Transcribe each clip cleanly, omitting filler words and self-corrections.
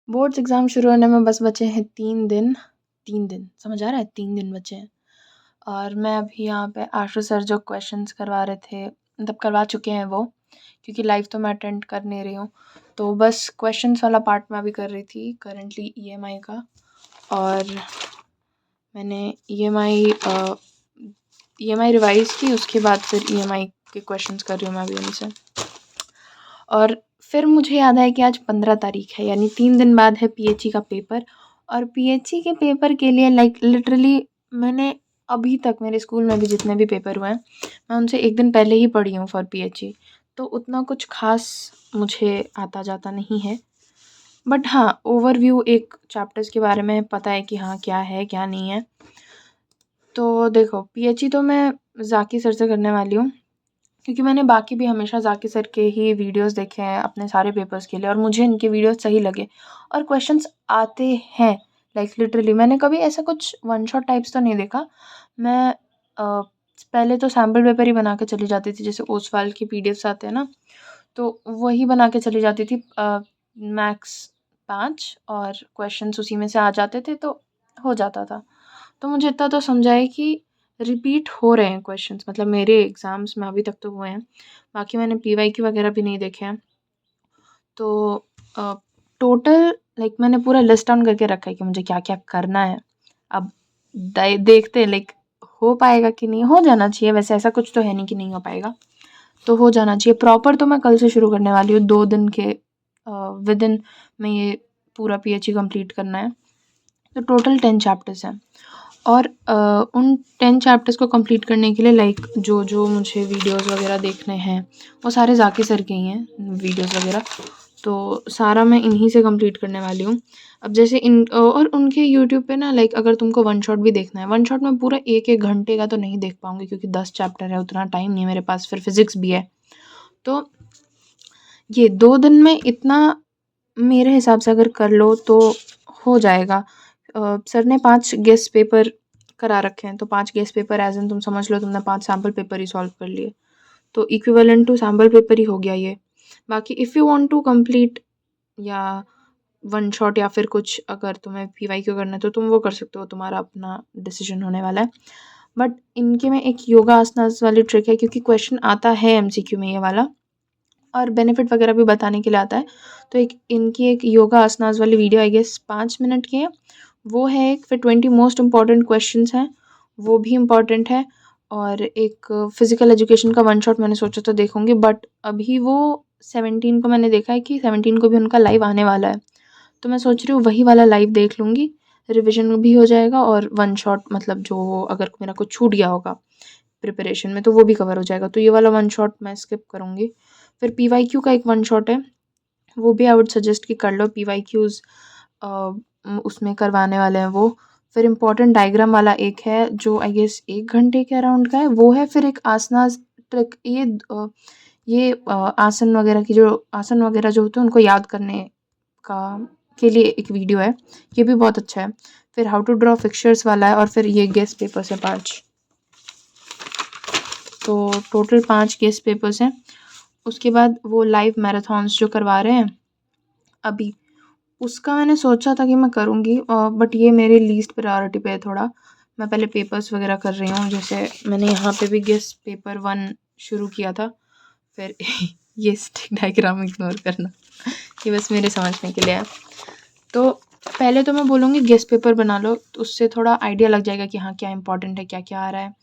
Boards exam शुरू होने में बस बचे हैं 3 दिन। 3 दिन, समझ आ रहा है? 3 दिन बचे हैं और मैं अभी यहाँ पे आशु सर जो क्वेश्चंस करवा रहे थे, मतलब करवा चुके हैं वो, क्योंकि लाइव तो मैं अटेंड कर नहीं रही हूँ। तो बस क्वेश्चंस वाला पार्ट मैं अभी कर रही थी करंटली ईएमआई का। और मैंने ईएमआई रिवाइज़ की, उसके बाद फिर ईएमआई के क्वेश्चंस कर रही हूँ मैं अभी उनसे। और फिर मुझे याद आया कि आज 15 तारीख है, यानी 3 दिन बाद है पीएचई का पेपर। और पीएचई के पेपर के लिए लाइक लिटरली मैंने अभी तक मेरे स्कूल में भी जितने भी पेपर हुए हैं, मैं उनसे एक दिन पहले ही पढ़ी हूँ फॉर पीएचई। तो उतना कुछ खास मुझे आता जाता नहीं है, बट हाँ ओवरव्यू एक चैप्टर्स के बारे में पता है कि हाँ क्या है क्या नहीं है। तो देखो पीएचई तो मैं ज़ाकी सर से करने वाली हूँ, क्योंकि मैंने बाकी भी हमेशा ज़ाकी सर के ही वीडियोस देखे हैं अपने सारे पेपर्स के लिए, और मुझे इनके वीडियोस सही लगे और क्वेश्चंस आते हैं। लाइक लिटरली मैंने कभी ऐसा कुछ वन शॉट टाइप्स तो नहीं देखा। मैं पहले तो सैम्पल पेपर ही बना के चली जाती थी, जैसे ओसवाल के पीडीएफ्स आते हैं ना, तो वही बना के चली जाती थी। मैक्स 5 और क्वेश्चंस उसी में से आ जाते थे, तो हो जाता था। तो मुझे इतना तो समझा है कि रिपीट हो रहे हैं क्वेश्चंस, मतलब मेरे एग्ज़ाम्स में अभी तक तो हुए हैं। बाकी मैंने पीवाईक्यू वगैरह भी नहीं देखे हैं। तो टोटल लाइक मैंने पूरा लिस्ट डाउन करके रखा है कि मुझे क्या-क्या करना है। अब देखते हैं लाइक हो पाएगा कि नहीं, हो जाना चाहिए वैसे, ऐसा कुछ तो है नहीं कि नहीं हो पाएगा, तो हो जाना चाहिए। प्रॉपर तो मैं कल से शुरू करने वाली हूँ, 2 दिन के विदिन में ये पूरा पीएचई कंप्लीट करना है। तो टोटल 10 चैप्टर्स हैं और उन 10 चैप्टर्स को कंप्लीट करने के लिए लाइक जो मुझे वीडियोस वगैरह देखने हैं वो सारे ज़ाकी सर के ही हैं वीडियोस वगैरह। तो सारा मैं इन्हीं से कंप्लीट करने वाली हूँ। अब जैसे और उनके यूट्यूब पे ना लाइक अगर तुमको वन शॉट भी देखना है, वन शॉट में पूरा 1-1 घंटे का तो नहीं देख पाऊँगी, क्योंकि 10 चैप्टर है, उतना टाइम नहीं है मेरे पास, फिर फिज़िक्स भी है। तो ये 2 दिन में इतना मेरे हिसाब से अगर कर लो तो हो जाएगा। सर ने 5 गेस पेपर करा रखे हैं, तो 5 गेस पेपर एज़ इन तुम समझ लो तुमने 5 सैम्पल पेपर ही सॉल्व कर लिए, तो इक्विवेलेंट टू सैम्पल पेपर ही हो गया ये। बाकी if you want to complete या वन शॉट या फिर कुछ अगर तुम्हें पीवाईक्यू करना है तो तुम वो कर सकते हो, तुम्हारा अपना डिसीजन होने वाला है। बट इनके में एक योगा आसनास वाली ट्रिक है, क्योंकि क्वेश्चन आता है एमसीक्यू में ये वाला, और बेनिफिट वगैरह भी बताने के लिए आता है। तो एक इनकी एक योगा आसनास वाली वीडियो आई गेस 5 मिनट की है, वो है एक। फिर 20 मोस्ट इम्पॉर्टेंट क्वेश्चंस हैं, वो भी इम्पॉर्टेंट है। और एक फिजिकल एजुकेशन का वन शॉट मैंने सोचा तो देखूंगी, बट अभी वो 17 को मैंने देखा है कि 17 को भी उनका लाइव आने वाला है, तो मैं सोच रही हूँ वही वाला लाइव देख लूँगी, रिविजन भी हो जाएगा और वन शॉट मतलब जो अगर मेरा कुछ छूट गया होगा प्रिपरेशन में तो वो भी कवर हो जाएगा, तो ये वाला वन शॉट मैं स्किप करूँगी। फिर पीवाईक्यू का एक वन शॉट है, वो भी आई वुड सजेस्ट कि कर लो। पीवाईक्यूज़ उसमें करवाने वाले हैं वो। फिर इम्पोर्टेंट डायग्राम वाला एक है जो आई गेस 1 घंटे के अराउंड का है, वो है। फिर एक आसनास ट्रिक, आसन वगैरह की जो आसन वगैरह जो होते हैं उनको याद करने का के लिए एक वीडियो है, ये भी बहुत अच्छा है। फिर हाउ टू ड्रॉ फिक्चर्स वाला है, और फिर ये गेस्ट पेपर्स है 5। तो टोटल 5 गेस्ट पेपर्स हैं। उसके बाद वो लाइव मैराथन्स जो करवा रहे हैं अभी, उसका मैंने सोचा था कि मैं करूँगी, बट ये मेरी लीस्ट प्रायोरिटी पे है थोड़ा। मैं पहले पेपर्स वगैरह कर रही हूँ, जैसे मैंने यहाँ पे भी गेस्ट पेपर 1 शुरू किया था। फिर ये स्टिक डायग्राम इग्नोर करना, ये बस मेरे समझने के लिए है। तो पहले तो मैं बोलूँगी गेस्ट पेपर बना लो, तो उससे थोड़ा आइडिया लग जाएगा कि हाँ क्या इंपॉर्टेंट है, क्या क्या आ रहा है।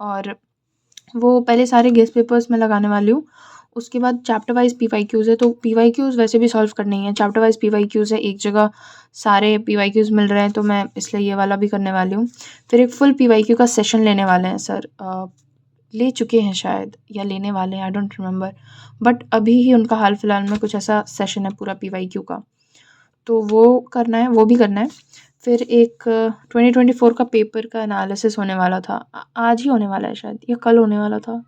और वो पहले सारे गेस्ट पेपर्स मैं लगाने वाली हूँ। उसके बाद चैप्टर वाइज़ पीवाईक्यूज़ है, तो पीवाईक्यूज़ वैसे भी सॉल्व करने ही है। चैप्टर वाइज़ पीवाईक्यूज़ है, एक जगह सारे पीवाईक्यूज़ मिल रहे हैं, तो मैं इसलिए ये वाला भी करने वाली हूँ। फिर एक फुल पीवाईक्यू का सेशन लेने वाले हैं सर, ले चुके हैं शायद या लेने वाले हैं, आई डोंट रिमेंबर, बट अभी ही उनका हाल फिलहाल में कुछ ऐसा सेशन है पूरा पीवाईक्यू का, तो वो करना है, वो भी करना है। फिर एक 2024 का पेपर का एनालिसिस होने वाला था, आज ही होने वाला है शायद या कल होने वाला था।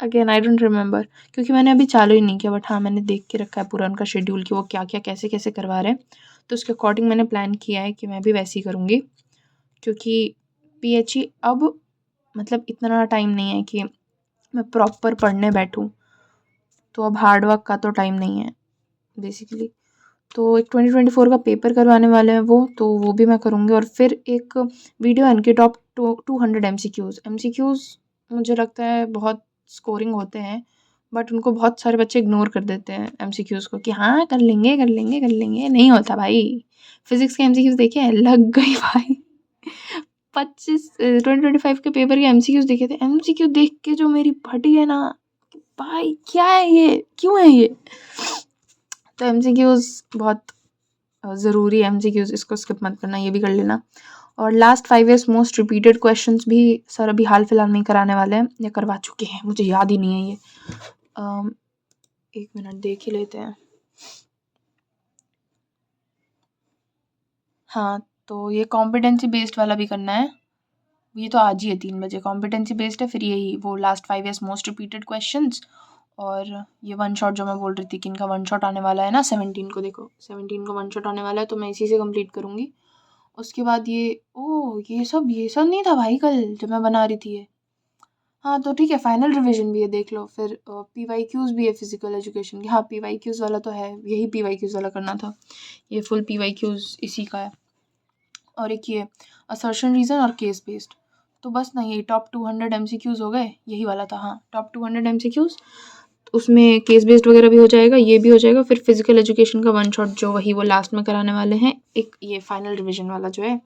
अगेन आई डोंट रिमेंबर, क्योंकि मैंने अभी चालू ही नहीं किया, बट हाँ मैंने देख के रखा है पूरा उनका शेड्यूल कि वो क्या क्या कैसे कैसे करवा रहे हैं, तो उसके अकॉर्डिंग मैंने प्लान किया है कि मैं भी वैसे ही करूँगी। क्योंकि पीएचई अब मतलब इतना टाइम नहीं है कि मैं प्रॉपर पढ़ने बैठूँ, तो अब हार्ड वर्क का तो टाइम नहीं है बेसिकली। तो एक 2024 का पेपर करवाने वाले हैं वो, तो वो भी मैं करूँगी। और फिर एक वीडियो है इनके टॉप 200 एमसीक्यूज़ मुझे लगता है बहुत स्कोरिंग होते हैं, बट उनको बहुत सारे बच्चे इग्नोर कर देते हैं एमसीक्यूज़ को कि हाँ, कर लेंगे, कर लेंगे, कर लेंगे, नहीं होता भाई। फिज़िक्स के एमसीक्यूज़ देखे हैं? लग गई भाई। 2025 के पेपर के एमसीक्यूज़ देखे थे, एमसीक्यू देख के जो मेरी फटी है ना, भाई क्या है ये? क्यों है ये? तो एमसीक्यूज़ बहुत ज़रूरी है, एमसीक्यूज़ इसको स्किप मत करना, ये भी कर लेना। और last 5 years most repeated questions भी सर अभी हाल फिलहाल में ही कराने वाले हैं या करवा चुके हैं, मुझे याद ही नहीं है ये। 1 मिनट देख ही लेते हैं। हाँ, तो ये कॉम्पिटेंसी बेस्ड वाला भी करना है। ये तो आज ही है 3 बजे। कॉम्पिटेंसी बेस्ड है, फिर यही वो last 5 years most repeated questions, और ये वन शॉट जो मैं बोल रही थी कि इनका वन शॉट आने वाला है ना 17 को, देखो 17 को वन शॉट आने वाला है, तो मैं इसी से कंप्लीट करूँगी। उसके बाद ये सब नहीं था भाई कल जब मैं बना रही थी ये। हाँ, तो ठीक है, फाइनल रिवीजन भी है, देख लो। फिर पीवाईक्यूज़ भी है फिजिकल एजुकेशन की। हाँ, पीवाईक्यूज़ वाला तो है, यही पीवाईक्यूज़ वाला करना था। ये फुल पीवाईक्यूज़ इसी का है। और एक ये असर्शन रीज़न और केस बेस्ड। तो बस ना, ये टॉप 200 एमसीक्यूज़ हो गए, यही वाला था। हाँ, टॉप 200 एमसीक्यूज़, उसमें केस बेस्ड वगैरह भी हो जाएगा, ये भी हो जाएगा। फिर फिजिकल एजुकेशन का वन शॉट जो वही वो लास्ट में कराने वाले हैं, एक ये फाइनल रिवीजन वाला जो है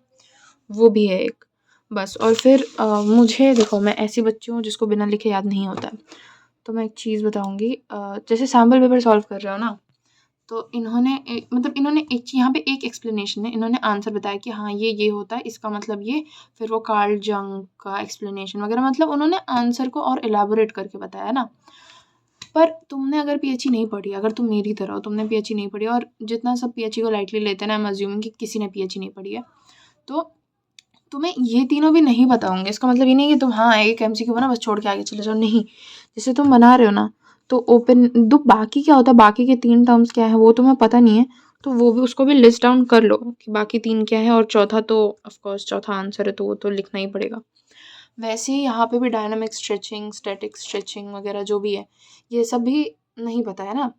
वो भी है एक, बस। और फिर मुझे देखो, मैं ऐसी बच्ची हूँ जिसको बिना लिखे याद नहीं होता है। तो मैं एक चीज़ बताऊँगी, जैसे सैम्पल पेपर सॉल्व कर रहे हो ना, तो इन्होंने एक यहाँ पे एक एक्सप्लेनेशन है, इन्होंने आंसर बताया कि हाँ ये होता है, इसका मतलब ये। फिर वो कार्ल जंग का एक्सप्लेनेशन वगैरह, मतलब उन्होंने आंसर को और एलाबोरेट करके बताया ना। पर तुमने अगर पीएचई नहीं पढ़ी, अगर तुम मेरी तरह हो, तुमने पीएचई नहीं पढ़ी, और जितना सब पीएचई को लाइटली लेते हैं ना, आई एम अज्यूमिंग कि किसी ने पीएचई नहीं पढ़ी है, तो तुम्हें ये तीनों भी नहीं पता होंगे। इसका मतलब ये नहीं कि तुम हाँ एक एमसीक्यू बना बस छोड़ के आगे चले जाओ, नहीं। जैसे तुम बना रहे हो ना, तो ओपन दो, बाकी क्या होता है, बाकी के 3 टर्म्स क्या है वो तुम्हें पता नहीं है, तो वो भी उसको भी लिस्ट डाउन कर लो कि बाकी 3 क्या है, और चौथा तो ऑफ कोर्स चौथा आंसर है, तो वो तो लिखना ही पड़ेगा। वैसे ही यहाँ पे भी डायनामिक स्ट्रेचिंग, स्टैटिक स्ट्रेचिंग वगैरह जो भी है, ये सब भी नहीं पता है ना,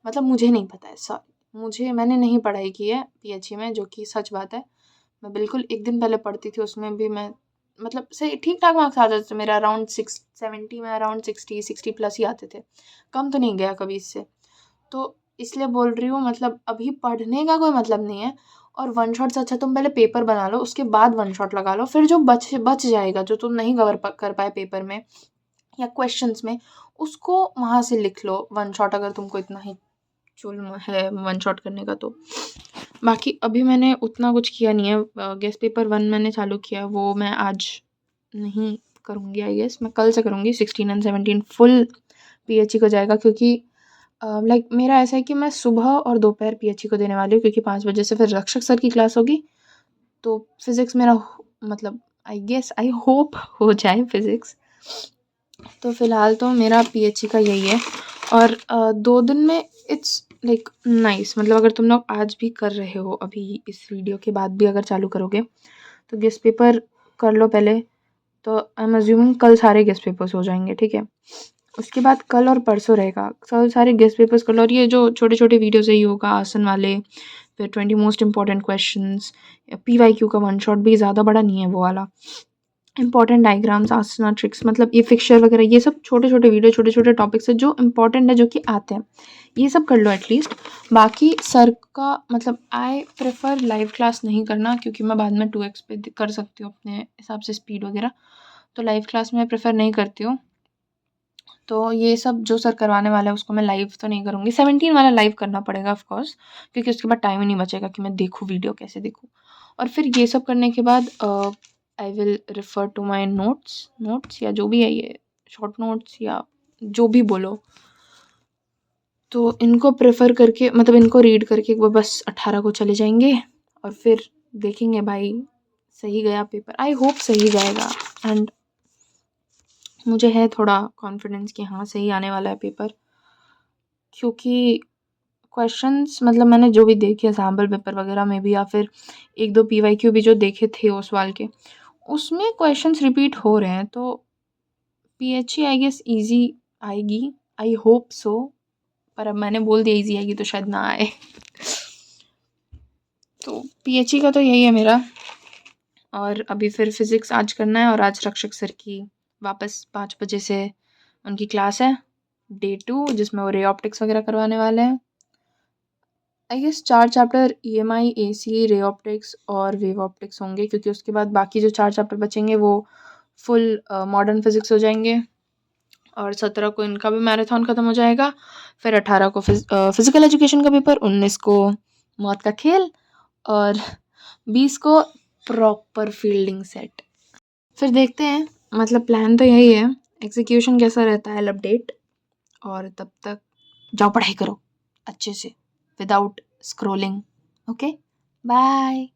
मतलब मुझे नहीं पता है, मैंने नहीं पढ़ाई की है पीएचई में, जो कि सच बात है। मैं बिल्कुल एक दिन पहले पढ़ती थी, उसमें भी मैं मतलब सही ठीक-ठाक मार्क्स आ जाते थे मेरा, अराउंड 670 में अराउंड 60 प्लस ही आते थे। कम तो नहीं गया कभी इससे। तो इसलिए बोल रही हूँ, मतलब अभी पढ़ने का कोई मतलब नहीं है, और वन शॉट से अच्छा तुम पहले पेपर बना लो, उसके बाद वन शॉट लगा लो। फिर जो बच जाएगा, जो तुम नहीं कर पाए पेपर में या क्वेश्चंस में, उसको वहाँ से लिख लो वन शॉट, अगर तुमको इतना ही चुल है वन शॉट करने का तो। बाकी अभी मैंने उतना कुछ किया नहीं है। गेस पेपर 1 मैंने चालू किया, वो मैं आज नहीं करूँगी, आई गेस मैं कल से करूँगी। 16 एंड 17 फुल पीएचई को जाएगा, क्योंकि लाइक मेरा ऐसा है कि मैं सुबह और दोपहर पीएचई को देने वाली हूँ, क्योंकि 5 बजे से फिर रक्षक सर की क्लास होगी। तो फिज़िक्स मेरा मतलब आई गेस आई होप हो जाए फिज़िक्स। तो फ़िलहाल तो मेरा पीएचई का यही है। और 2 दिन में इट्स लाइक नाइस, मतलब अगर तुम लोग आज भी कर रहे हो, अभी इस वीडियो के बाद भी अगर चालू करोगे, तो गेस्ट पेपर कर लो पहले। तो आई एम अज्यूमिंग कल सारे गेस्ट पेपर्स हो जाएंगे, ठीक है। उसके बाद कल और परसों रहेगा, कल सारे गेस्ट पेपर्स कर लो। और ये जो छोटे छोटे वीडियोज़ है योगा आसन वाले, फिर 20 मोस्ट इंपॉर्टेंट क्वेश्चंस, पीवाईक्यू का वन शॉट भी ज़्यादा बड़ा नहीं है वो वाला, इंपॉर्टेंट डायग्राम्स, आसना ट्रिक्स, मतलब ये फिक्सचर वगैरह, ये सब छोटे छोटे वीडियो, छोटे छोटे टॉपिक्स है जो इंपॉर्टेंट है, जो कि आते हैं, ये सब कर लो एटलीस्ट। बाकी सर का मतलब आई प्रेफर लाइव क्लास नहीं करना, क्योंकि मैं बाद में 2x पे कर सकती हूँ अपने हिसाब से स्पीड वगैरह, तो लाइव क्लास में प्रेफर नहीं करती हूँ। तो ये सब जो सर करवाने वाला है उसको मैं लाइव तो नहीं करूँगी। 17 वाला लाइव करना पड़ेगा ऑफ कोर्स, क्योंकि उसके बाद टाइम ही नहीं बचेगा कि मैं देखूँ वीडियो, कैसे देखूँ। और फिर ये सब करने के बाद I will refer to my notes या जो भी है, ये शॉर्ट नोट्स या जो भी बोलो, तो इनको प्रेफर करके, मतलब इनको रीड करके वो बस 18 को चले जाएंगे, और फिर देखेंगे भाई सही गया पेपर, आई होप सही जाएगा। एंड मुझे है थोड़ा कॉन्फिडेंस कि हाँ सही आने वाला है पेपर, क्योंकि क्वेश्चंस मतलब मैंने जो भी देखे सैम्पल पेपर वगैरह में भी, या फिर 1-2 पीवाईक्यू भी जो देखे थे उस सवाल के, उसमें क्वेश्चंस रिपीट हो रहे हैं। तो पीएचई आई गेस इजी आएगी, आई होप सो। पर अब मैंने बोल दिया इजी आएगी तो शायद ना आए। पीएचई का तो यही है मेरा। और अभी फिर फिज़िक्स आज करना है और आज रक्षक सर की वापस 5 बजे से उनकी क्लास है डे 2 जिसमें वो रे ऑप्टिक्स वगैरह करवाने वाले हैं। I guess 4 chapter EMI, AC, ray optics और वेव ऑप्टिक्स होंगे क्योंकि उसके बाद बाकी जो 4 चैप्टर बचेंगे वो फुल मॉडर्न फिज़िक्स हो जाएंगे। और 17 को इनका भी मैराथन ख़त्म हो जाएगा। फिर 18 को फिज़िकल एजुकेशन का पेपर, 19 को मौत का खेल और 20 को प्रॉपर फील्डिंग सेट। फिर देखते हैं, मतलब प्लान तो यही है, एग्जीक्यूशन कैसा रहता है अपडेट। और तब तक जाओ पढ़ाई करो अच्छे से विदाउट स्क्रोलिंग। Okay, bye.